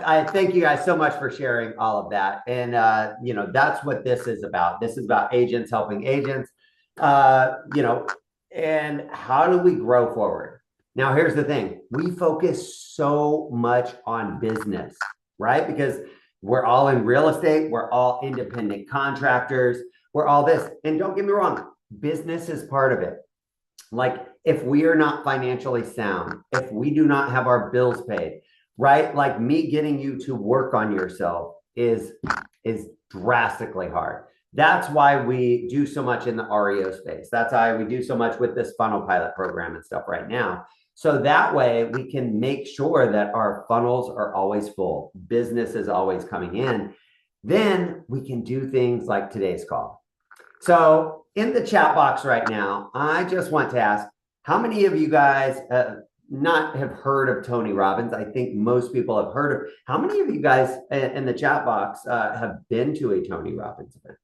I thank you guys so much for sharing all of that. And, that's what this is about. This is about agents helping agents, and how do we grow forward? Now, here's the thing. We focus so much on business, right? Because we're all in real estate. We're all independent contractors. We're all this. And don't get me wrong, business is part of it. Like if we are not financially sound, if we do not have our bills paid, right? Like me getting you to work on yourself is drastically hard. That's why we do so much in the REO space. That's why we do so much with this funnel pilot program and stuff right now. So that way we can make sure that our funnels are always full. Business is always coming in. Then we can do things like today's call. So in the chat box right now, I just want to ask, how many of you guys not have heard of Tony Robbins? I think most people have heard of. How many of you guys in the chat box have been to a Tony Robbins event?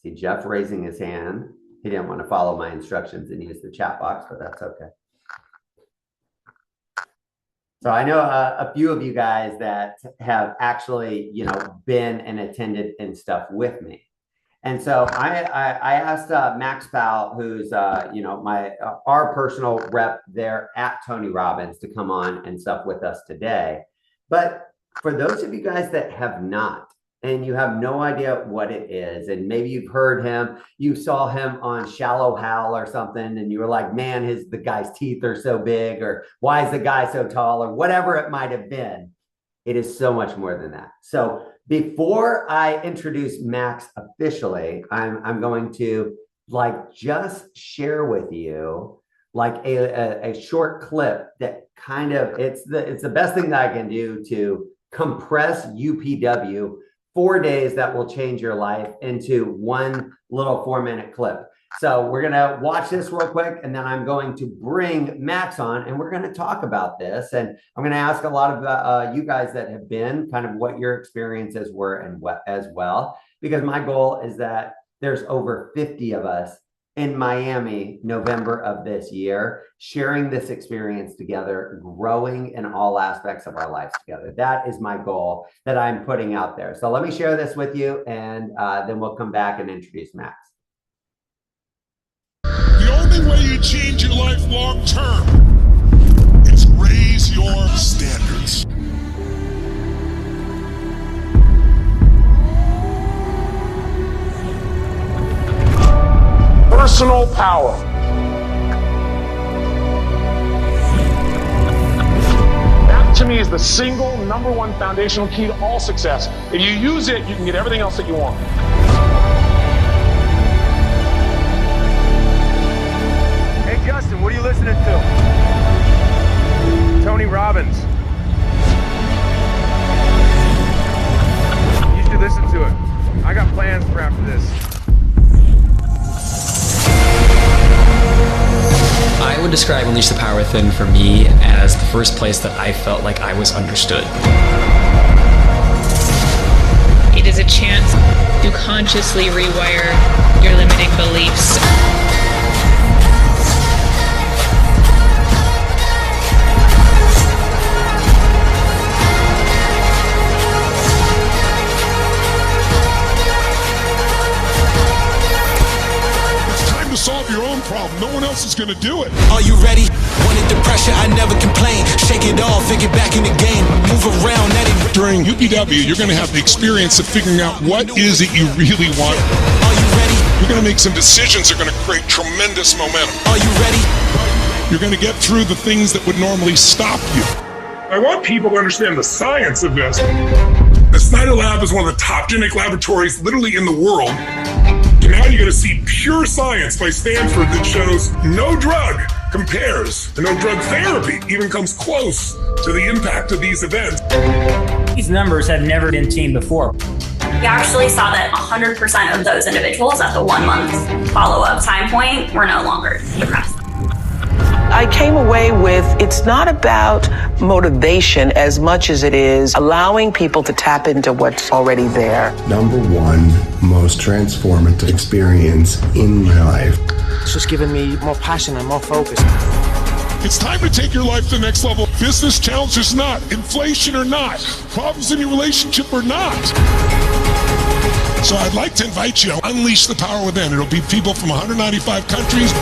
See Jeff raising his hand. He didn't want to follow my instructions and use the chat box, but that's okay. So I know a few of you guys that have actually, been and attended and stuff with me. And so I asked Max Powell, who's, our personal rep there at Tony Robbins, to come on and stuff with us today. But for those of you guys that have not, and you have no idea what it is, and maybe you've heard him, you saw him on Shallow Hal or something, and you were like, man, the guy's teeth are so big, or why is the guy so tall, or whatever it might have been. It is so much more than that. So before I introduce Max officially, I'm going to just share with you a short clip that kind of, it's the best thing that I can do to compress UPW 4 days that will change your life into one little 4-minute clip. So we're going to watch this real quick, and then I'm going to bring Max on, and we're going to talk about this. And I'm going to ask a lot of you guys that have been, kind of what your experiences were and what as well, because my goal is that there's over 50 of us in Miami, November of this year, sharing this experience together, growing in all aspects of our lives together. That is my goal that I'm putting out there. So let me share this with you, and then we'll come back and introduce Max. The only way you change your life long term is raise your standards. Personal power. That to me is the single #1 foundational key to all success. If you use it, you can get everything else that you want. Hey Justin, what are you listening to? Tony Robbins. You should listen to it. I got plans for after this. I would describe Unleash the Power Within for me as the first place that I felt like I was understood. It is a chance to consciously rewire your limiting beliefs. Solve your own problem. No one else is going to do it. Are you ready? Wanted the pressure, I never complain. Shake it off and get back in the game. Move around, that ain't... During UPW, you're going to have the experience of figuring out what is it you really want. Are you ready? You're going to make some decisions that are going to create tremendous momentum. Are you ready? You're going to get through the things that would normally stop you. I want people to understand the science of this. The Snyder Lab is one of the top genetic laboratories literally in the world. And now you're going to see pure science by Stanford that shows no drug compares, and no drug therapy even comes close to the impact of these events. These numbers have never been seen before. We actually saw that 100% of those individuals at the 1 month follow-up time point were no longer depressed. I came away with, it's not about motivation as much as it is allowing people to tap into what's already there. #1 most transformative experience in my life. It's just given me more passion and more focus. It's time to take your life to the next level. Business challenges or not, inflation or not, problems in your relationship or not. So I'd like to invite you to unleash the power within. It'll be people from 195 countries.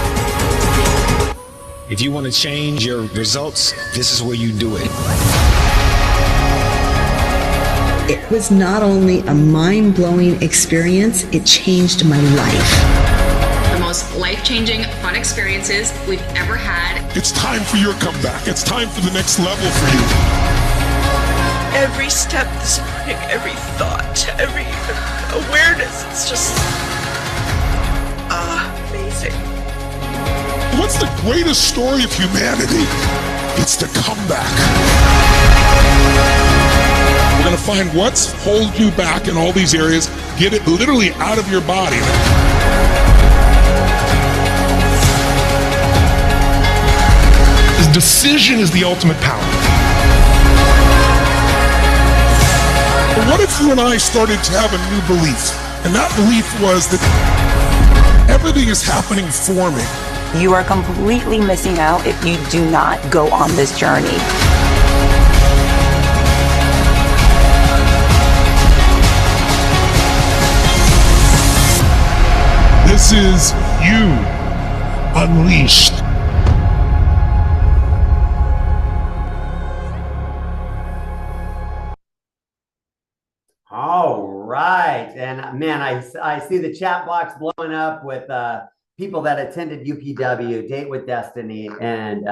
If you want to change your results, this is where you do it. It was not only a mind-blowing experience, it changed my life. The most life-changing fun experiences we've ever had. It's time for your comeback. It's time for the next level for you. Every step this morning, every thought, every awareness, it's just amazing. What's the greatest story of humanity? It's the comeback. We're going to find what's holding you back in all these areas, get it literally out of your body. Decision is the ultimate power. But what if you and I started to have a new belief? And that belief was that everything is happening for me. You are completely missing out if you do not go on this journey. This is you unleashed. All right. And man, I see the chat box blowing up with people that attended UPW, Date with Destiny, and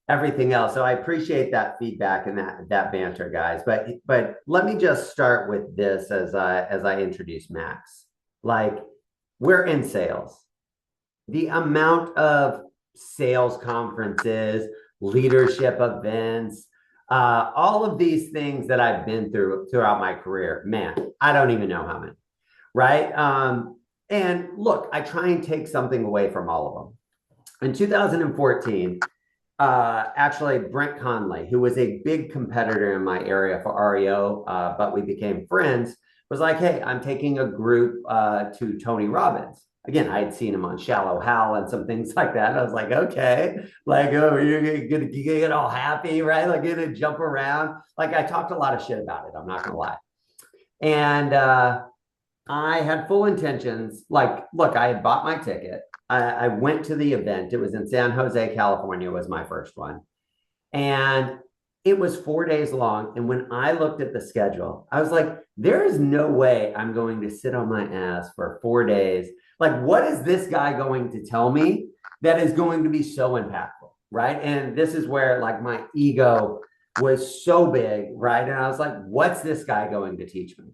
everything else. So I appreciate that feedback and that banter, guys. But let me just start with this as I introduce Max. Like, we're in sales. The amount of sales conferences, leadership events, all of these things that I've been through throughout my career, man, I don't even know how many, right? And look, I try and take something away from all of them. In 2014, actually, Brent Conley, who was a big competitor in my area for REO, but we became friends, was like, hey, I'm taking a group to Tony Robbins. Again, I had seen him on Shallow Hal and some things like that. And I was like, okay, like, oh, you're gonna get all happy, right? Like, you're gonna jump around. Like, I talked a lot of shit about it. I'm not gonna lie. And I had full intentions. Like, look, I had bought my ticket. I went to the event. It was in San Jose, California, was my first one. And it was 4 days long. And when I looked at the schedule, I was like, there is no way I'm going to sit on my ass for 4 days. Like, what is this guy going to tell me that is going to be so impactful, right? And this is where, like, my ego was so big, right? And I was like, what's this guy going to teach me?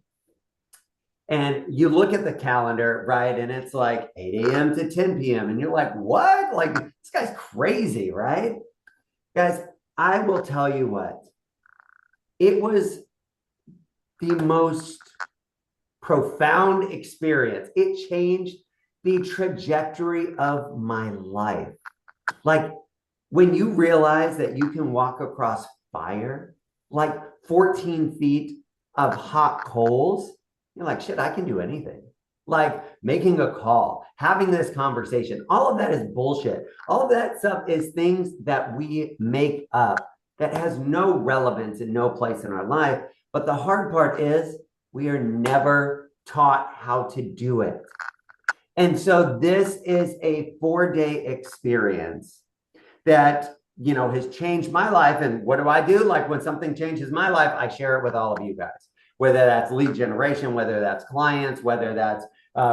And you look at the calendar, right? And it's like 8 a.m. to 10 p.m. And you're like, what? Like, this guy's crazy, right? Guys, I will tell you what, it was the most profound experience. It changed the trajectory of my life. Like, when you realize that you can walk across fire, like 14 feet of hot coals, you're like, shit, I can do anything. Like, making a call, having this conversation, all of that is bullshit. All of that stuff is things that we make up that has no relevance and no place in our life. But the hard part is we are never taught how to do it. And so this is a 4-day experience that, you know, has changed my life. And what do? Like, when something changes my life, I share it with all of you guys, whether that's lead generation, whether that's clients, whether that's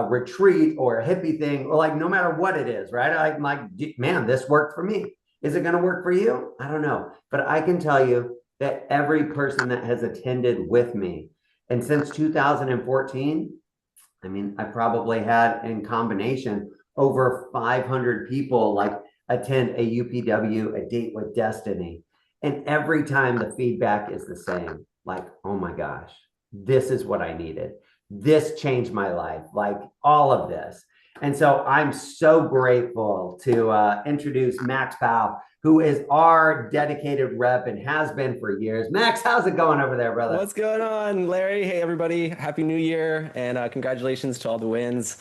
retreat or a hippie thing, or like, no matter what it is, right? I'm like, man, this worked for me. Is it going to work for you? I don't know. But I can tell you that every person that has attended with me, and since 2014, I mean, I probably had in combination over 500 people like attend a UPW, a Date with Destiny. And every time the feedback is the same, like, oh my gosh, this is what I needed. This changed my life, like all of this. And so I'm so grateful to introduce Max Powell, who is our dedicated rep and has been for years. Max, how's it going over there, brother? What's going on, Larry? Hey, everybody. Happy New Year, and congratulations to all the wins.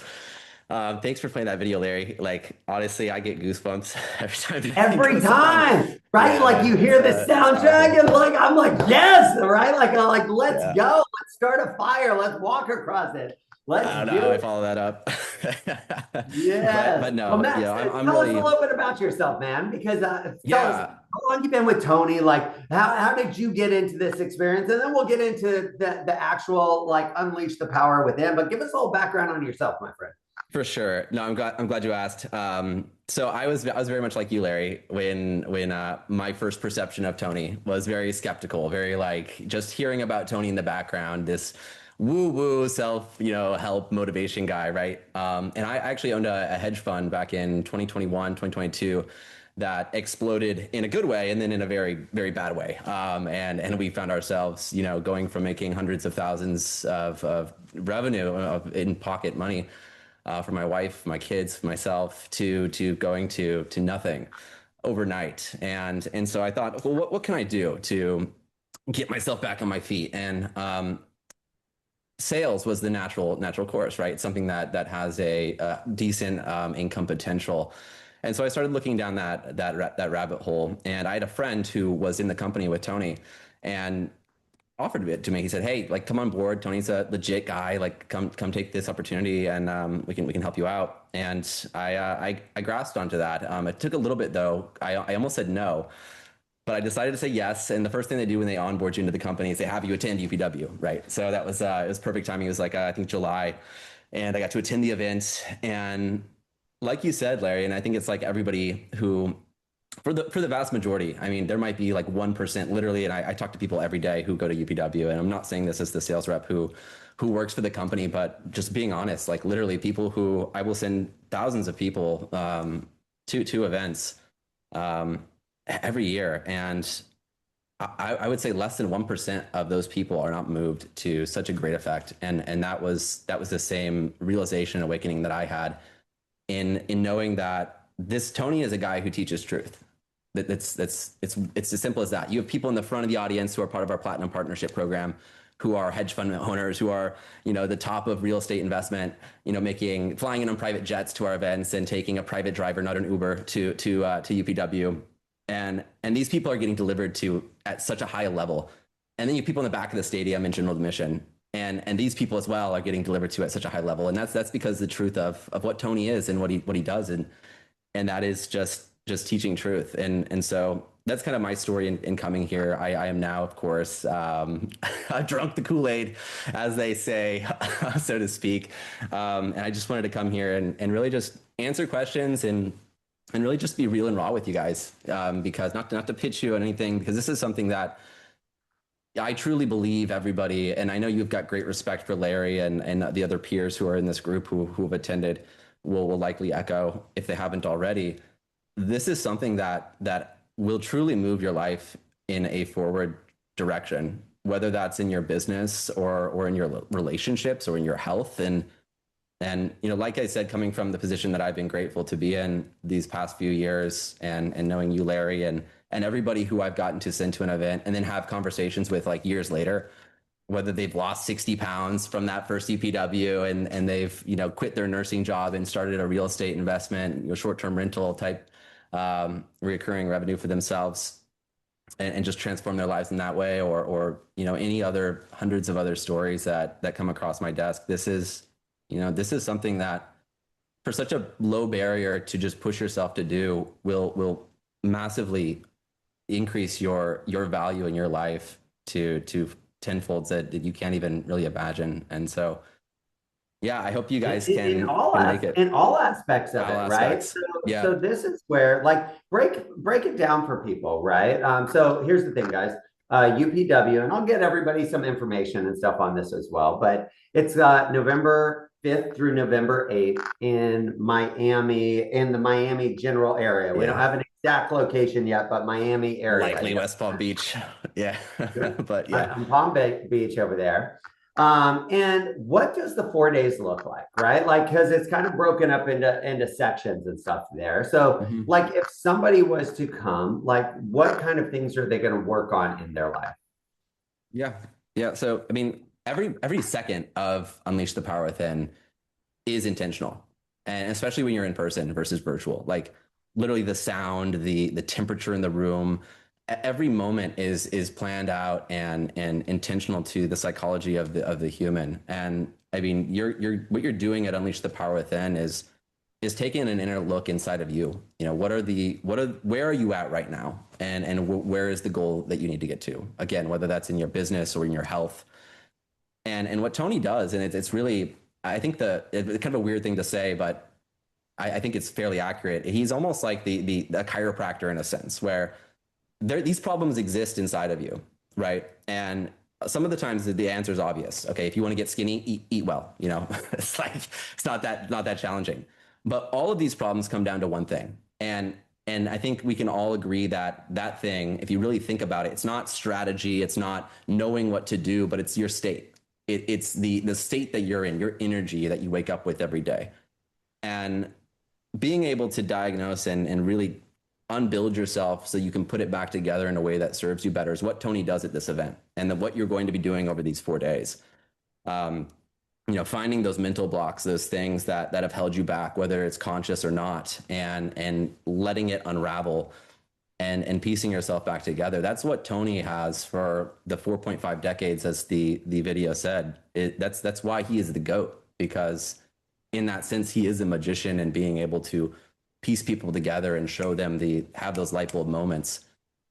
Thanks for playing that video, Larry. Like, honestly, I get goosebumps every time. Every time, right? Yeah, like you hear the soundtrack and like, I'm like, yes, right? Like, let's go. Let's start a fire. Let's walk across it. Let's I don't do know how I it. follow that up. Yeah. but no, Well, Max, I'm tell really. us a little bit about yourself, man, because tell us how long you been with Tony. Like, how did you get into this experience? And then we'll get into the actual, like, unleash the power within. But give us a little background on yourself, my friend. For sure. No, I'm glad you asked. So I was very much like you, Larry, when my first perception of Tony was very skeptical, very like just hearing about Tony in the background, this woo self, help motivation guy, right? And I actually owned a hedge fund back in 2021, 2022 that exploded in a good way and then in a very, very bad way. And we found ourselves, going from making hundreds of thousands of revenue in pocket money for my wife, my kids, myself, to going to nothing overnight. And so I thought, well, what can I do to get myself back on my feet? And sales was the natural course, right? Something that has a decent income potential. And so I started looking down that rabbit hole. And I had a friend who was in the company with Tony, and offered it to me. He said, "Hey, like, come on board. Tony's a legit guy. Like, come take this opportunity, and we can help you out." And I grasped onto that. It took a little bit though. I almost said no, but I decided to say yes. And the first thing they do when they onboard you into the company is they have you attend UPW, right? So that was it was perfect timing. It was like I think July, and I got to attend the event. And like you said, Larry, and I think it's like everybody who. For the vast majority, I mean, there might be like 1% literally, and I talk to people every day who go to UPW, and I'm not saying this as the sales rep who works for the company, but just being honest, like literally people who I will send thousands of people to events every year, and I would say less than 1% of those people are not moved to such a great effect, and that was the same realization awakening that I had in knowing that this Tony is a guy who teaches truth. It's as simple as that. You have people in the front of the audience who are part of our Platinum Partnership Program, who are hedge fund owners, who are, the top of real estate investment, flying in on private jets to our events and taking a private driver, not an Uber, to UPW. And these people are getting delivered to at such a high level. And then you have people in the back of the stadium in general admission. And these people as well are getting delivered to at such a high level. And that's because the truth of what Tony is and what he does. And that is just teaching truth. And so that's kind of my story in coming here. I am now, of course, I've drunk the Kool-Aid, as they say, so to speak. And I just wanted to come here and really just answer questions and really just be real and raw with you guys, because not to pitch you on anything, because this is something that I truly believe everybody, and I know you've got great respect for Larry and the other peers who are in this group who have attended will likely echo if they haven't already. This is something that will truly move your life in a forward direction, whether that's in your business or in your relationships or in your health. And like I said, coming from the position that I've been grateful to be in these past few years, and knowing you, Larry, and everybody who I've gotten to send to an event and then have conversations with like years later, whether they've lost 60 pounds from that first UPW and they've, quit their nursing job and started a real estate investment, short-term rental type recurring revenue for themselves, and just transform their lives in that way, or any other hundreds of other stories that come across my desk. This is something that, for such a low barrier to just push yourself to do, will massively increase your value in your life to tenfolds that you can't even really imagine. And so, yeah, I hope you guys can make it in all aspects of it, right? So this is where, like, break it down for people, right? So here's the thing, guys. UPW, and I'll get everybody some information and stuff on this as well, but it's November 5th through November 8th in Miami, in the Miami general area. We don't have an exact location yet, but Miami area. Likely West Palm Beach. Yeah. But yeah. Palm Beach over there. And what does the 4 days look like, right? Like, because it's kind of broken up into sections and stuff there. So like, if somebody was to come, like, what kind of things are they going to work on in their life? Yeah. So, I mean, every second of Unleash the Power Within is intentional. And especially when you're in person versus virtual, like literally the sound, the temperature in the room, every moment is planned out and intentional to the psychology of the human. And I mean, what you're doing at Unleash the Power Within is taking an inner look inside of you. You know, where are you at right now? And where is the goal that you need to get to? Again, whether that's in your business or in your health. And what Tony does, and it's really, I think it's kind of a weird thing to say, but I think it's fairly accurate. He's almost like the chiropractor in a sense, where these problems exist inside of you, right? And some of the times the answer is obvious. Okay, if you want to get skinny, eat well. You know, it's not that challenging. But all of these problems come down to one thing, and I think we can all agree that thing, if you really think about it, it's not strategy, it's not knowing what to do, but it's your state. It's the state that you're in, your energy that you wake up with every day. And being able to diagnose and really unbuild yourself so you can put it back together in a way that serves you better is what Tony does at this event, and what you're going to be doing over these 4 days. You know, finding those mental blocks, those things that have held you back, whether it's conscious or not, and letting it unravel and piecing yourself back together. That's what Tony has for the 4.5 decades, as the video said. That's why he is the GOAT, because in that sense, he is a magician, and being able to piece people together and show them have those light bulb moments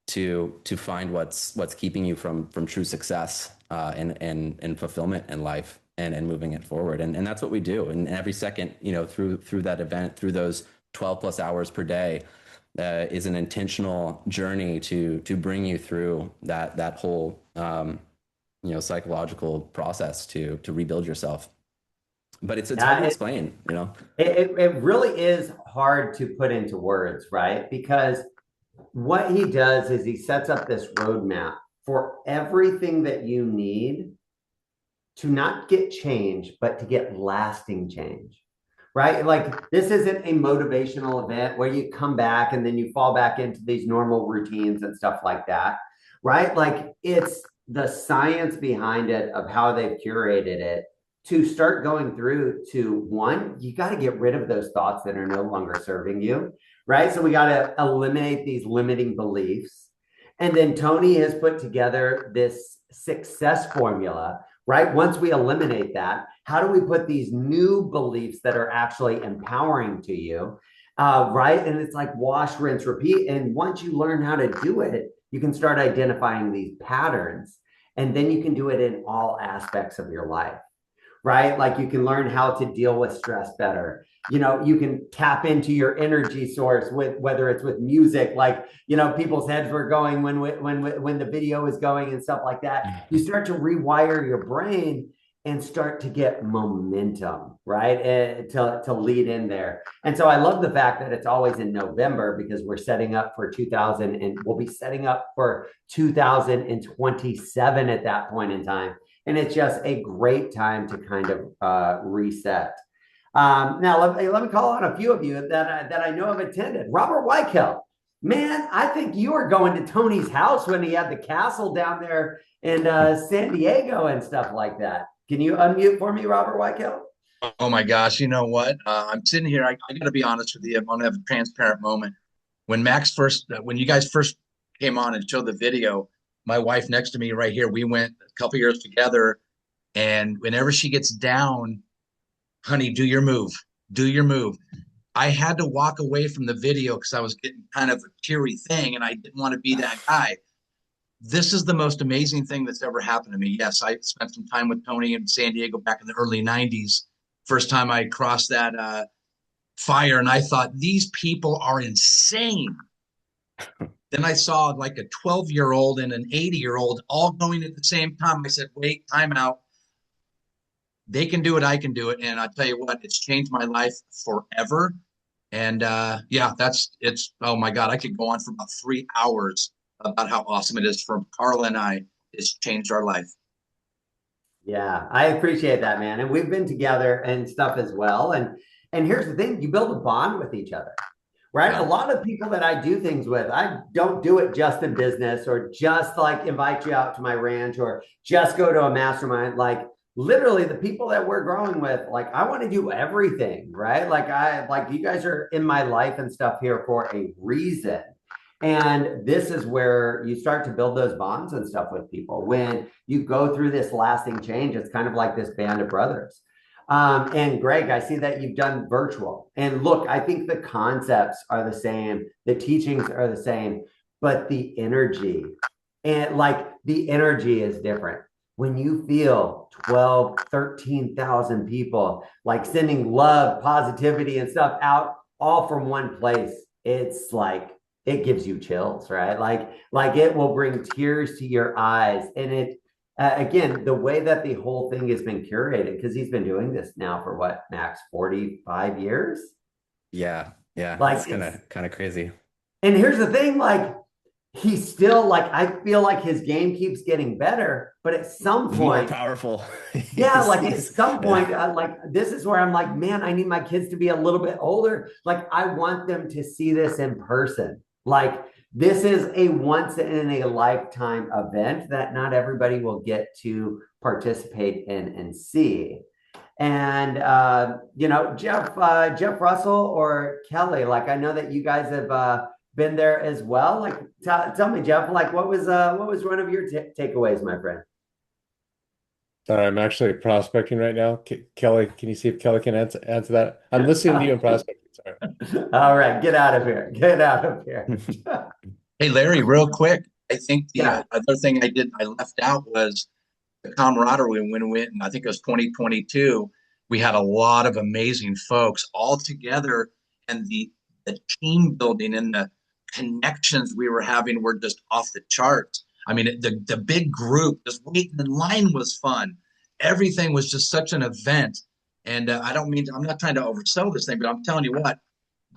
to find what's keeping you from true success and fulfillment in life. And moving it forward. And that's what we do. And every second, you know, through that event, through those 12 plus hours per day, is an intentional journey to bring you through that whole, you know, psychological process to rebuild yourself. But it's hard to explain, you know. It really is hard to put into words, right? Because what he does is he sets up this roadmap for everything that you need to not get change, but to get lasting change, right? Like, this isn't a motivational event where you come back and then you fall back into these normal routines and stuff like that, right? Like, it's the science behind it of how they've curated it to start going through to, one, you got to get rid of those thoughts that are no longer serving you, right? So we got to eliminate these limiting beliefs. And then Tony has put together this success formula, right? Once we eliminate that, how do we put these new beliefs that are actually empowering to you, right? And it's like wash, rinse, repeat. And once you learn how to do it, you can start identifying these patterns, and then you can do it in all aspects of your life, right? Like, you can learn how to deal with stress better. You know, you can tap into your energy source with, whether it's with music, like, you know, people's heads were going when the video is going and stuff like that. You start to rewire your brain and start to get momentum, right? To lead in there. And so I love the fact that it's always in November, because we're setting up for 2000, and we'll be setting up for 2027 at that point in time. And it's just a great time to kind of reset. Now, let me call on a few of you that I know have attended. Robert Weichel, man, I think you were going to Tony's house when he had the castle down there in San Diego and stuff like that. Can you unmute for me, Robert Weichel? Oh my gosh, you know what? I'm sitting here. I got to be honest with you. I'm going to have a transparent moment. When when you guys first came on and showed the video, my wife next to me right here, we went a couple years together, and whenever she gets down, honey, do your move. Do your move. I had to walk away from the video because I was getting kind of a teary thing, and I didn't want to be that guy. This is the most amazing thing that's ever happened to me. Yes, I spent some time with Tony in San Diego back in the early 90s. First time I crossed that fire, and I thought, these people are insane. Then I saw like a 12-year-old and an 80-year-old all going at the same time. I said, wait, time out. They can do it, I can do it. And I'll tell you what, it's changed my life forever. And yeah, it's, oh my God, I could go on for about 3 hours about how awesome it is for Carla and I. It's changed our life. Yeah, I appreciate that, man. And we've been together and stuff as well. And here's the thing, you build a bond with each other, right? Yeah. A lot of people that I do things with, I don't do it just in business or just like invite you out to my ranch or just go to a mastermind. Like, literally the people that we're growing with, like I want to do everything, right? Like you guys are in my life and stuff here for a reason. And this is where you start to build those bonds and stuff with people. When you go through this lasting change, it's kind of like this band of brothers. And Greg, I see that you've done virtual. And look, I think the concepts are the same, the teachings are the same, but the energy and like the energy is different. When you feel 12, 13,000 people like sending love, positivity, and stuff out all from one place, it's like it gives you chills, right? Like it will bring tears to your eyes. And it again, the way that the whole thing has been curated, because he's been doing this now for what, Max, 45 years? Yeah, yeah, Like it's kind of crazy. and here's the thing, like he's still like I feel like his game keeps getting better, but at some More point, powerful. yeah, like at some point, like this is where I'm like, man, I need my kids to be a little bit older. Like I want them to see this in person. Like this is a once in a lifetime event that not everybody will get to participate in and see. And Jeff Russell or Kelly, like I know that you guys have been there as well. Like tell me, Jeff, like what was one of your takeaways, my friend? Sorry, I'm actually prospecting right now. Kelly, can you see if Kelly can answer that? I'm listening to you in prospecting. Sorry. All right, get out of here. Get out of here. Hey, Larry, real quick. I think the other thing I left out was the camaraderie when we went, and I think it was 2022. We had a lot of amazing folks all together, and the team building and the connections we were having were just off the charts. I mean, the big group, just waiting in line was fun. Everything was just such an event. And I'm not trying to oversell this thing, but I'm telling you what,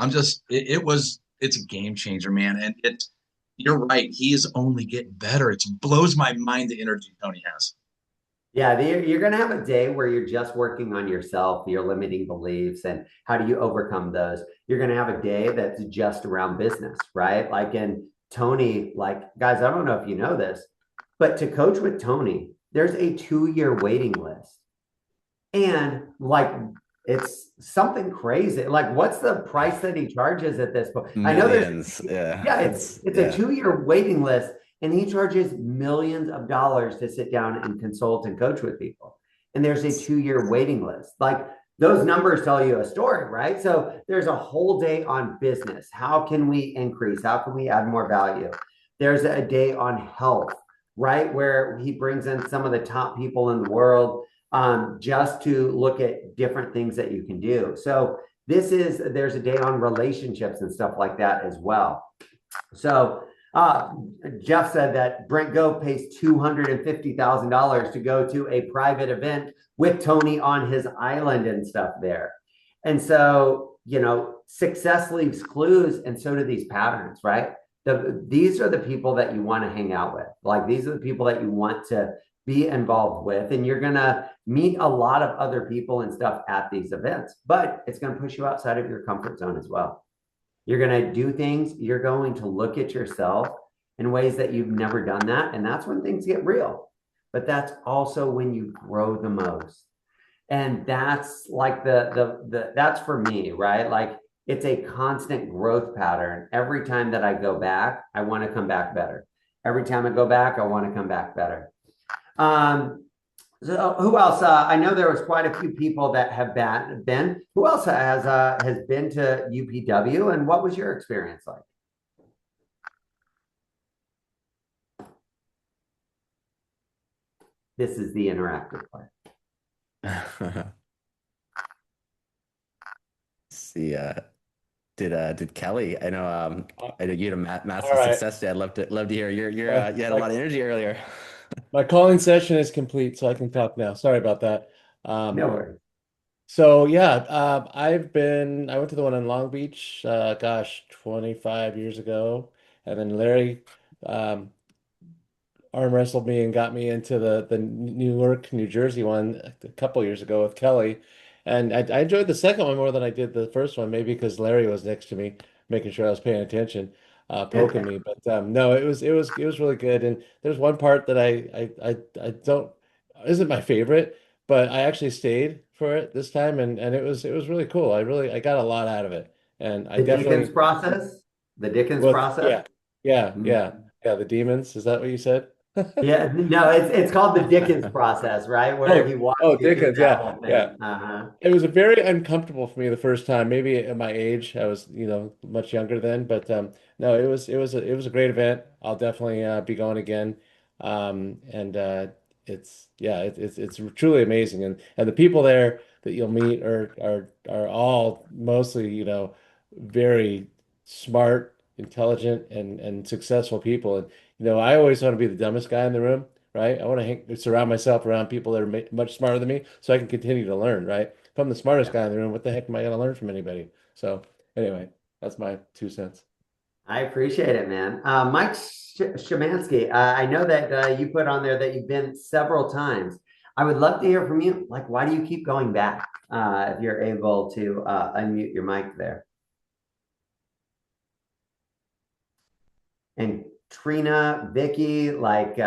it's a game changer, man. And you're right. He is only getting better. It blows my mind the energy Tony has. Yeah, you're going to have a day where you're just working on yourself, your limiting beliefs, and how do you overcome those? You're going to have a day that's just around business, right? Like in Tony, like guys, I don't know if you know this, but to coach with Tony, there's a 2-year waiting list. And like it's something crazy. Like what's the price that he charges at this point? Millions. I know there's Yeah. It's a 2-year waiting list. And he charges millions of dollars to sit down and consult and coach with people. And there's a 2-year waiting list. Like those numbers tell you a story, right? So there's a whole day on business. How can we increase? How can we add more value? There's a day on health, right? Where he brings in some of the top people in the world just to look at different things that you can do. So there's a day on relationships and stuff like that as well. So Jeff said that Brent Gove pays $250,000 to go to a private event with Tony on his island and stuff there. And so, success leaves clues, and so do these patterns, right? These are the people that you want to hang out with. Like these are the people that you want to be involved with. And you're going to meet a lot of other people and stuff at these events, but it's going to push you outside of your comfort zone as well. You're going to do things. You're going to look at yourself in ways that you've never done that. And that's when things get real. But that's also when you grow the most. And that's like that's for me, right? Like it's a constant growth pattern. Every time that I go back, I want to come back better. Every time I go back, I want to come back better. So who else? I know there was quite a few people that have been. Who else has been to UPW, and what was your experience like? This is the interactive part. See, did Kelly? I know you had a massive All right. success day. I'd love to hear you had a lot of energy earlier. My calling session is complete, so I can talk now. Sorry about that. No worries. So yeah, I went to the one in Long Beach, 25 years ago, and then Larry arm wrestled me and got me into the Newark, New Jersey one a couple years ago with Kelly, and I enjoyed the second one more than I did the first one, maybe because Larry was next to me, making sure I was paying attention, poking me. But no, it was really good. And there's one part that I don't isn't my favorite, but I actually stayed for it this time, and it was really cool. I got a lot out of it, and I The Dickens definitely process? The Dickens well, process? yeah, yeah, Mm. yeah, yeah. The demons, is that what you said? Yeah, no, it's called the Dickens process, right? Where he walks Oh, you through Dickens, that yeah, whole yeah. thing. Uh-huh. It was very uncomfortable for me the first time. Maybe at my age, I was, much younger then, but no, it was a great event. I'll definitely be going again. And it's yeah, it's truly amazing, and the people there that you'll meet are all mostly, very smart, intelligent, and successful people. And I always want to be the dumbest guy in the room, right? I want to surround myself around people that are much smarter than me, so I can continue to learn, right? If I'm the smartest guy in the room, what the heck am I going to learn from anybody? So anyway, that's my 2 cents. I appreciate it, man. Mike Shemansky, I know that you put on there that you've been several times. I would love to hear from you. Like, why do you keep going back? If you're able to unmute your mic there. And Trina, Vicky, like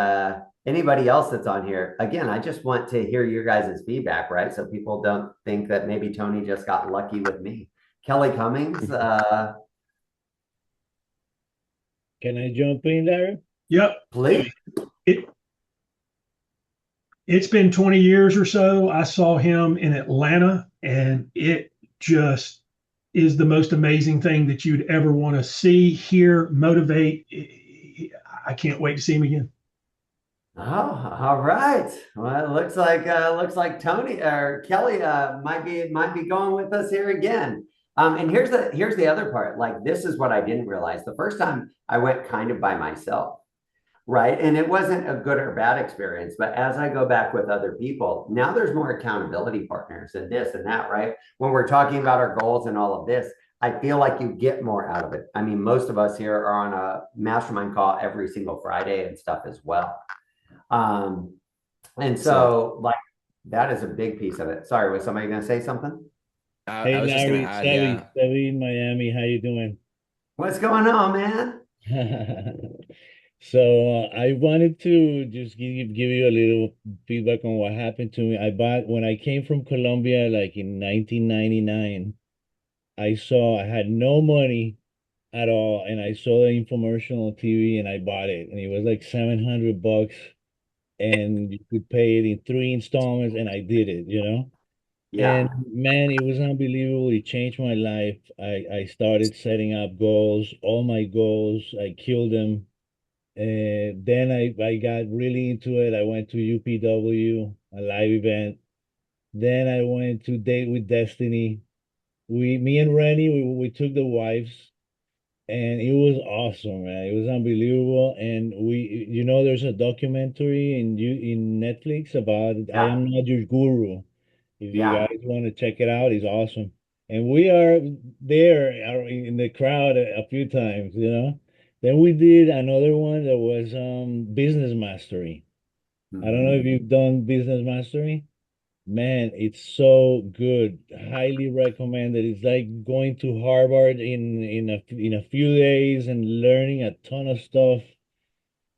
anybody else that's on here, again, I just want to hear your guys' feedback, right? So people don't think that maybe Tony just got lucky with me. Kelly Cummings, Can I jump in there? Yep. please. It's been 20 years or so. I saw him in Atlanta, and it just is the most amazing thing that you'd ever want to see, hear, motivate. I can't wait to see him again. Oh, all right. Well, it looks like Tony or Kelly might be going with us here again. And here's the other part. Like this is what I didn't realize. The first time I went kind of by myself, right? And it wasn't a good or bad experience, but as I go back with other people, now there's more accountability partners and this and that, right? When we're talking about our goals and all of this, I feel like you get more out of it. I mean, most of us here are on a mastermind call every single Friday and stuff as well. And so like that is a big piece of it. Sorry, was somebody going to say something? Hey, I was just going Larry, to add, yeah. Savvy in Miami. How you doing? What's going on, man? So I wanted to just give you a little feedback on what happened to me. I bought when I came from Colombia, like in 1999. I had no money at all, and I saw the infomercial on TV, and I bought it, and it was like $700, and you could pay it in 3 installments, and I did it, Yeah. And man, it was unbelievable. It changed my life. I started setting up goals, all my goals. I killed them. Then I got really into it. I went to UPW, a live event. Then I went to Date with Destiny. Me and Rennie, we took the wives, and it was awesome, man. It was unbelievable. And there's a documentary in Netflix about I Yeah. Am Not Your Guru. If you Yeah. guys want to check it out, it's awesome. And we are there in the crowd a few times. Then we did another one that was business mastery. I don't know if Mhm. you've done business mastery. Man, it's so good. Highly recommended. It's like going to Harvard in a few days and learning a ton of stuff.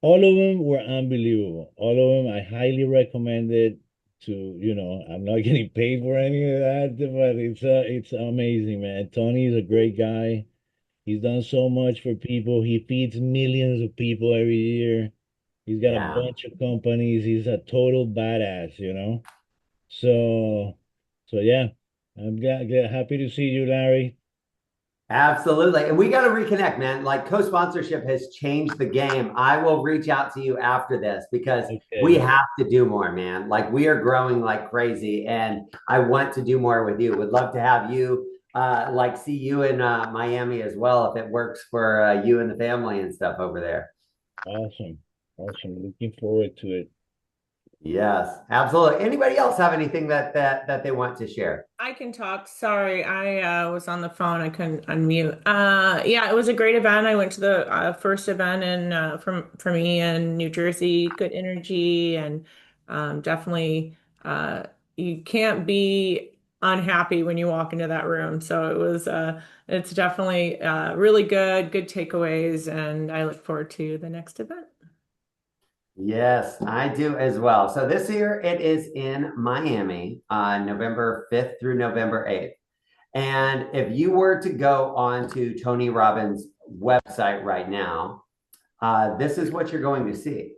All of them were unbelievable. All of them I highly recommend it I'm not getting paid for any of that, but it's amazing, man. Tony is a great guy. He's done so much for people. He feeds millions of people every year. He's got a Yeah. bunch of companies. He's a total badass. So so yeah, I'm happy to see you, Larry. Absolutely. And we got to reconnect, man. Like co-sponsorship has changed the game. I will reach out to you after this because we Okay. have to do more, man. Like we are growing like crazy and I want to do more with you. Would love to have you like see you in Miami as well if it works for you and the family and stuff over there. Awesome. Awesome. Looking forward to it. Yes, absolutely. Anybody else have anything that they want to share? I can talk. Sorry, I was on the phone. I couldn't unmute. Yeah, it was a great event. I went to the first event in for me in New Jersey. Good energy and definitely you can't be unhappy when you walk into that room. So it's definitely really good takeaways, and I look forward to the next event. Yes, I do as well. So this year it is in Miami, November 5th through November 8th. And if you were to go onto Tony Robbins' website right now, this is what you're going to see,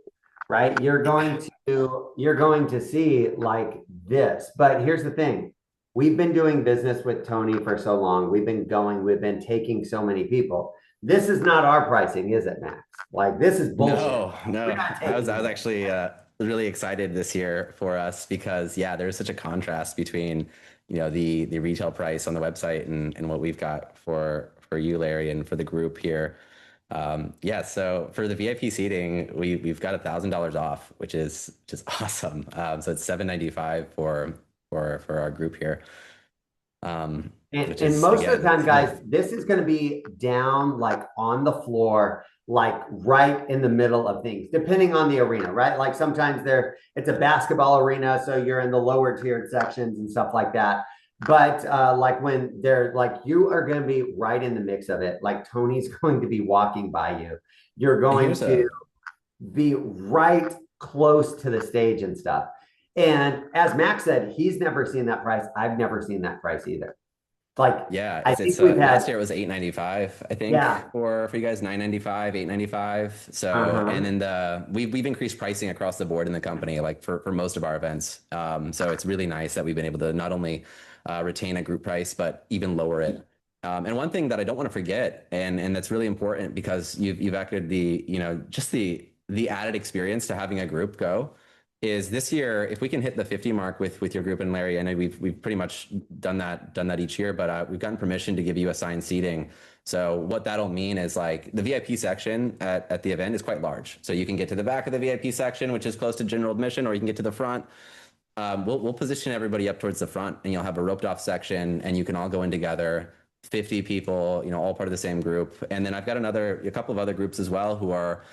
right? You're going to see like this. But here's the thing. We've been doing business with Tony for so long. We've been taking so many people. This is not our pricing, is it, Max? Like this is bullshit. No. I was actually really excited this year for us because yeah, there's such a contrast between the retail price on the website and what we've got for you, Larry, and for the group here. Yeah, so for the VIP seating, we've got $1,000 off, which is just awesome. So it's $795 for our group here. And most of the time, guys, this is going to be down like on the floor, like right in the middle of things, depending on the arena, right? Like sometimes it's a basketball arena, so you're in the lower tiered sections and stuff like that. But like when they're like, you are going to be right in the mix of it. Like Tony's going to be walking by you. You're going to be right close to the stage and stuff. And as Max said, he's never seen that price. I've never seen that price either. Like, yeah, I think we've had last year it was $895, I think, for you guys, $995, $895. So, and then we've increased pricing across the board in the company, like for most of our events. So it's really nice that we've been able to not only retain a group price, but even lower it. And one thing that I don't want to forget, and that's really important because you've echoed just the added experience to having a group go, is this year, if we can hit the 50 mark with your group and Larry, I know we've pretty much done that each year, but we've gotten permission to give you assigned seating. So what that'll mean is like the VIP section at the event is quite large. So you can get to the back of the VIP section, which is close to general admission, or you can get to the front. We'll position everybody up towards the front, and you'll have a roped off section, and you can all go in together. 50 people, all part of the same group. And then I've got a couple of other groups as well who are.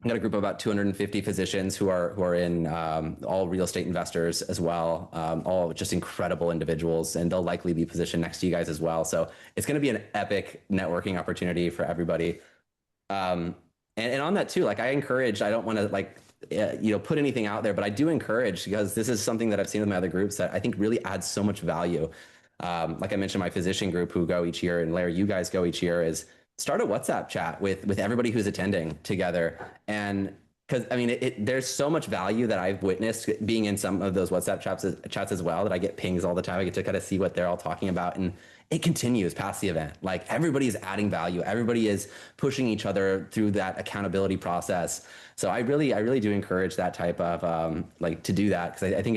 I've got a group of about 250 physicians who are in all real estate investors as well, all just incredible individuals, and they'll likely be positioned next to you guys as well. So it's going to be an epic networking opportunity for everybody. And on that too, like I don't want to put anything out there, but I do encourage, because this is something that I've seen with my other groups that I think really adds so much value. Like I mentioned, my physician group who go each year, and Larry, you guys go each year, is start a WhatsApp chat with everybody who's attending together. And because I mean, there's so much value that I've witnessed being in some of those WhatsApp chats as well, that I get pings all the time. I get to kind of see what they're all talking about, and it continues past the event. Like everybody is adding value. Everybody is pushing each other through that accountability process. So I really do encourage that type of to do that, because I think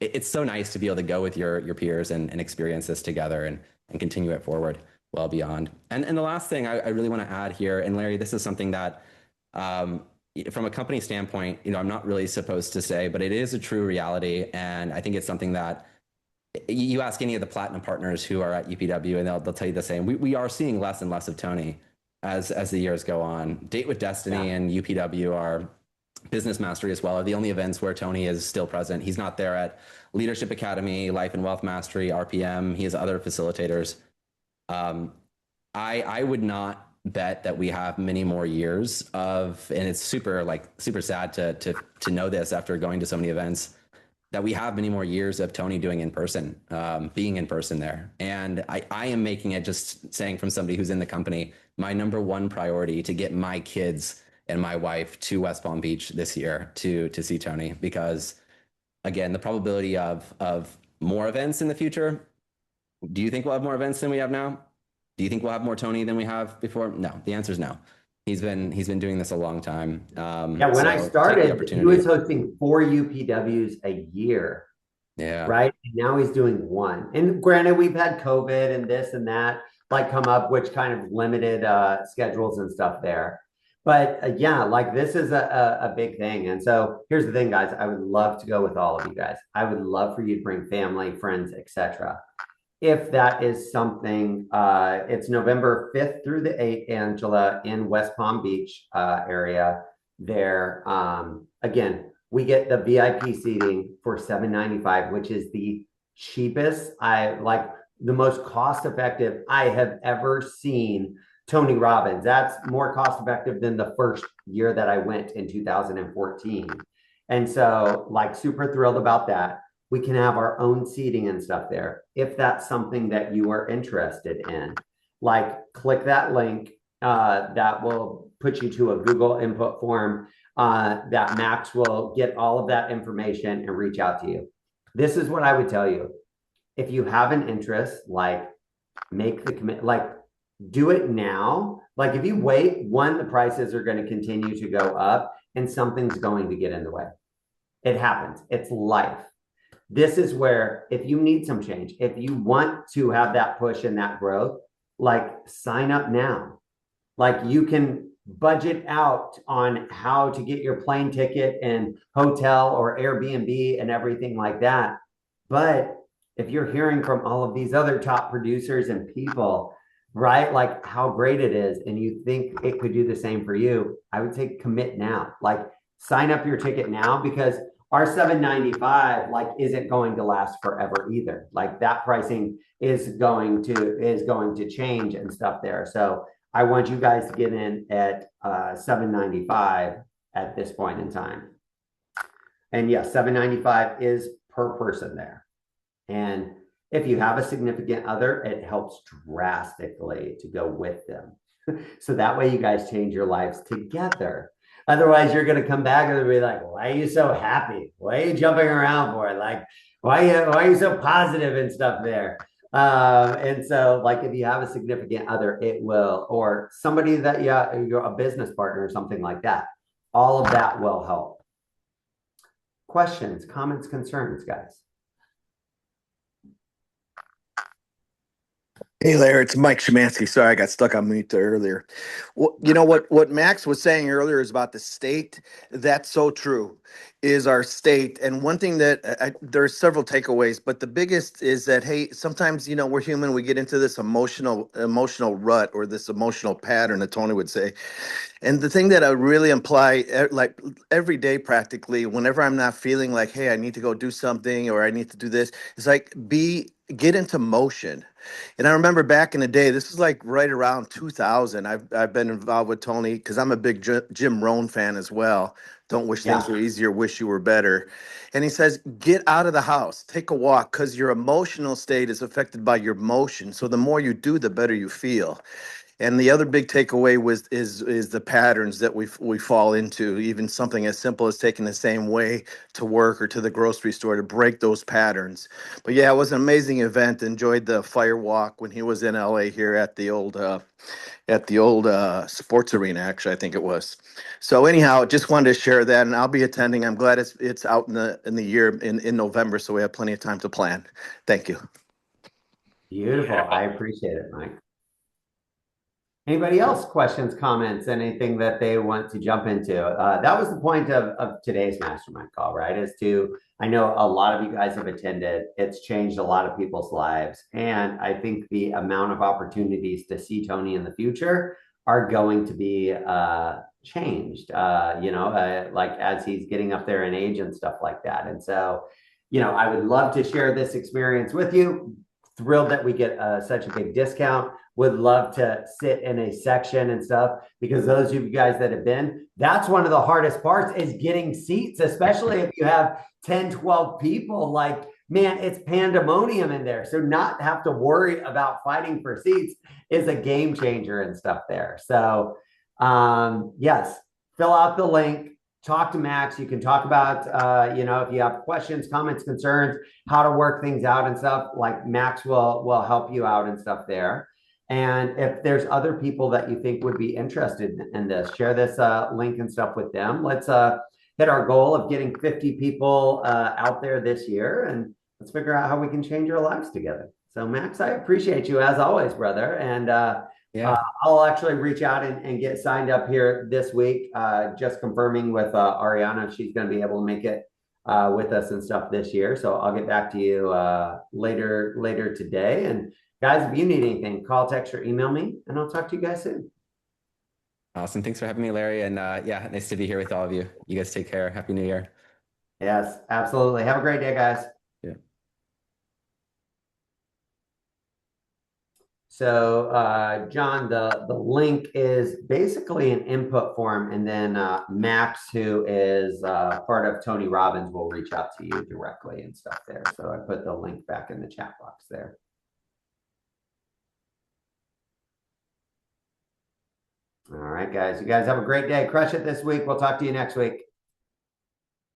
it's so nice to be able to go with your peers and experience this together and continue it forward well beyond. And the last thing I really want to add here, and Larry, this is something that from a company standpoint, I'm not really supposed to say, but it is a true reality. And I think it's something that you ask any of the platinum partners who are at UPW, and they'll tell you the same. We are seeing less and less of Tony as the years go on. Date with Destiny and UPW are Business Mastery as well, are the only events where Tony is still present. He's not there at Leadership Academy, Life and Wealth Mastery, RPM. He has other facilitators. I would not bet that we have many more years of, and it's super sad to know this after going to so many events, that we have many more years of Tony doing in person, being in person there. And I am making it, just saying from somebody who's in the company, my number one priority to get my kids and my wife to West Palm Beach this year to see Tony, because again, the probability of more events in the future. Do you think we'll have more events than we have now? Do you think we'll have more Tony than we have before? No, the answer is no. He's been doing this a long time. When I started, he was hosting 4 UPWs a year. Yeah. Right. And now he's doing 1. And granted, we've had COVID and this and that come up, which kind of limited schedules and stuff there. But this is a big thing. And so here's the thing, guys. I would love to go with all of you guys. I would love for you to bring family, friends, etc. If that is something, it's November 5th through the 8th, Angela, in West Palm Beach area there. Again, we get the VIP seating for $795, which is the cheapest, the most cost effective I have ever seen Tony Robbins. That's more cost effective than the first year that I went in 2014. And so, like, super thrilled about that. We can have our own seating and stuff there if that's something that you are interested in. Like, click that link. That will put you to a Google input form that Max will get all of that information and reach out to you. This is what I would tell you. If you have an interest, like, make the commit, like, do it now. Like, if you wait, one, the prices are going to continue to go up and something's going to get in the way. It happens. It's life. This is where, if you need some change, if you want to have that push and that growth, like, sign up now. Like, you can budget out on how to get your plane ticket and hotel or Airbnb and everything like that. But if you're hearing from all of these other top producers and people, right, like how great it is, and you think it could do the same for you, I would say commit now. Like, sign up your ticket now, because our $795 like isn't going to last forever either. Like, that pricing is going to change and stuff there. So I want you guys to get in at $795 at this point in time. And yes, $795 is per person there. And if you have a significant other, it helps drastically to go with them. So that way you guys change your lives together. Otherwise, you're going to come back and be like, why are you so happy? Why are you jumping around for it? Like, why are you so positive and stuff there? And so, like, if you have a significant other, it will, or somebody that you're a business partner or something like that, all of that will help. Questions, comments, concerns, guys? Hey, Larry, it's Mike Shemansky. Sorry, I got stuck on mute there earlier. Well, you know what Max was saying earlier is about the state. That's so true, is our state. And one thing that there's several takeaways, but the biggest is that, hey, sometimes, you know, we're human. We get into this emotional rut, or this emotional pattern that Tony would say. And the thing that I really imply, like, every day practically, whenever I'm not feeling like, hey, I need to go do something, or I need to do this, it's like, get into motion. And I remember back in the day, this is like right around 2000. I've been involved with Tony because I'm a big Jim Rohn fan as well. Don't wish things were easier, wish you were better. And he says, get out of the house, take a walk, because your emotional state is affected by your motion. So the more you do, the better you feel. And the other big takeaway is the patterns that we fall into, even something as simple as taking the same way to work or to the grocery store, to break those patterns. But yeah, it was an amazing event. Enjoyed the fire walk when he was in LA here at the old sports arena, actually, I think it was. So anyhow, just wanted to share that, and I'll be attending. I'm glad it's out in the year in November, so we have plenty of time to plan. Thank you. Beautiful. I appreciate it, Mike. Anybody else? Questions, comments, anything that they want to jump into? That was the point of today's mastermind call, right? I know a lot of you guys have attended. It's changed a lot of people's lives. And I think the amount of opportunities to see Tony in the future are going to be changed, like as he's getting up there in age and stuff like that. And so, I would love to share this experience with you. Thrilled that we get such a big discount. Would love to sit in a section and stuff, because those of you guys that have been, that's one of the hardest parts, is getting seats, especially if you have 10, 12 people. Like, man, it's pandemonium in there. So not have to worry about fighting for seats is a game changer and stuff there. So yes, fill out the link, talk to Max. You can talk about, if you have questions, comments, concerns, how to work things out and stuff, like Max will help you out and stuff there. And if there's other people that you think would be interested in this, share this link and stuff with them. Let's hit our goal of getting 50 people out there this year, and let's figure out how we can change our lives together. So Max, I appreciate you as always, brother. And I'll actually reach out and get signed up here this week, just confirming with Ariana if she's going to be able to make it with us and stuff this year. So I'll get back to you later today. And guys, if you need anything, call, text, or email me, and I'll talk to you guys soon. Awesome. Thanks for having me, Larry. And nice to be here with all of you. You guys take care. Happy New Year. Yes, absolutely. Have a great day, guys. Yeah. So, John, the link is basically an input form, and then Max, who is part of Tony Robbins, will reach out to you directly and stuff there. So I put the link back in the chat box there. All right, guys. You guys have a great day. Crush it this week. We'll talk to you next week.